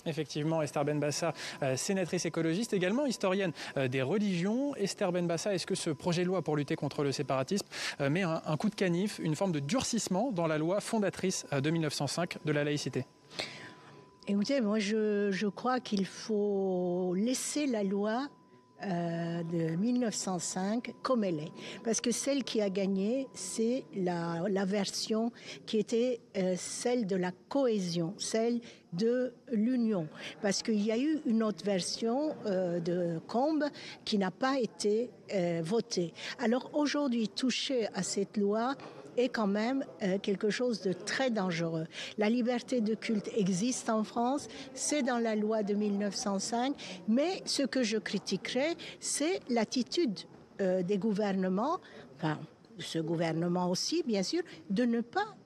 Effectivement, Esther Benbassa, sénatrice écologiste, également historienne des religions. Esther Benbassa, est-ce que ce projet de loi pour lutter contre le séparatisme met un coup de canif, une forme de durcissement dans la loi fondatrice de 1905 de la laïcité ? Écoutez, moi je crois qu'il faut laisser la loi de 1905 comme elle est. Parce que celle qui a gagné, c'est la version qui était celle de la cohésion, celle de l'union. Parce qu'il y a eu une autre version de Combes qui n'a pas été votée. Alors aujourd'hui, toucher à cette loi est quand même quelque chose de très dangereux. La liberté de culte existe en France, c'est dans la loi de 1905, mais ce que je critiquerais, c'est l'attitude des gouvernements, enfin, ce gouvernement aussi, bien sûr, de ne pas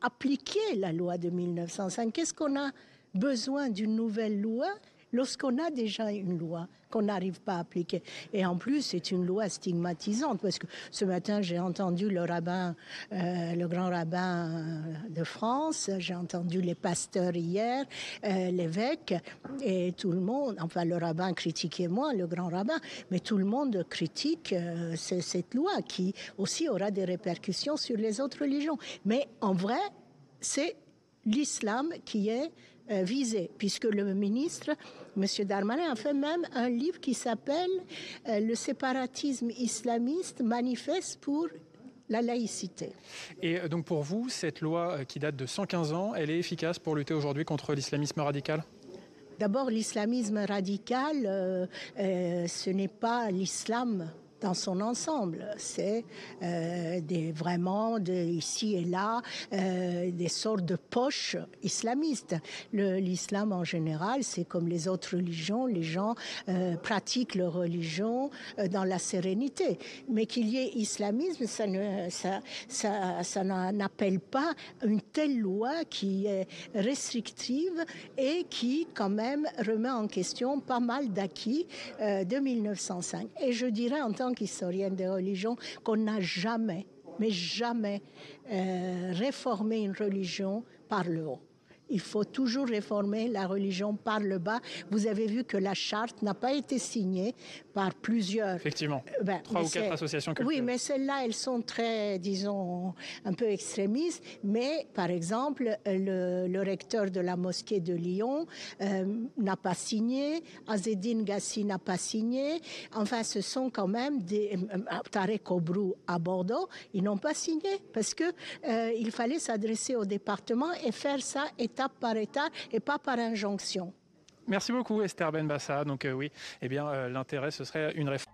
appliquer la loi de 1905. Qu'est-ce qu'on a besoin d'une nouvelle loi lorsqu'on a déjà une loi qu'on n'arrive pas à appliquer? Et en plus, c'est une loi stigmatisante, parce que ce matin, j'ai entendu le rabbin, le grand rabbin de France, j'ai entendu les pasteurs hier, l'évêque, et tout le monde, enfin le rabbin critiquait moi, le grand rabbin, mais tout le monde critique cette loi qui aussi aura des répercussions sur les autres religions. Mais en vrai, c'est l'islam qui est visé, puisque le ministre, M. Darmanin, a fait même un livre qui s'appelle « Le séparatisme islamiste manifeste pour la laïcité ». Et donc pour vous, cette loi qui date de 115 ans, elle est efficace pour lutter aujourd'hui contre l'islamisme radical ? D'abord, l'islamisme radical, ce n'est pas l'islam dans son ensemble, c'est vraiment ici et là des sortes de poches islamistes. L'islam en général, c'est comme les autres religions, les gens pratiquent leur religion dans la sérénité. Mais qu'il y ait islamisme, ça n'appelle pas une telle loi qui est restrictive et qui quand même remet en question pas mal d'acquis de 1905. Et je dirais en tant qu'historienne des religions qu'on n'a jamais, mais jamais réformé une religion par le haut. Il faut toujours réformer la religion par le bas. Vous avez vu que la charte n'a pas été signée par plusieurs... Effectivement, 3 ou 4 associations culturelles. Oui, mais celles-là, elles sont très, disons, un peu extrémistes. Mais, par exemple, le recteur de la mosquée de Lyon n'a pas signé, Azzedine Gassi n'a pas signé. Enfin, ce sont quand même des... Tarek Obrou à Bordeaux, ils n'ont pas signé parce que il fallait s'adresser au département et faire ça étape par étape et pas par injonction. Merci beaucoup Esther Benbassa. Donc oui, eh bien l'intérêt ce serait une réforme.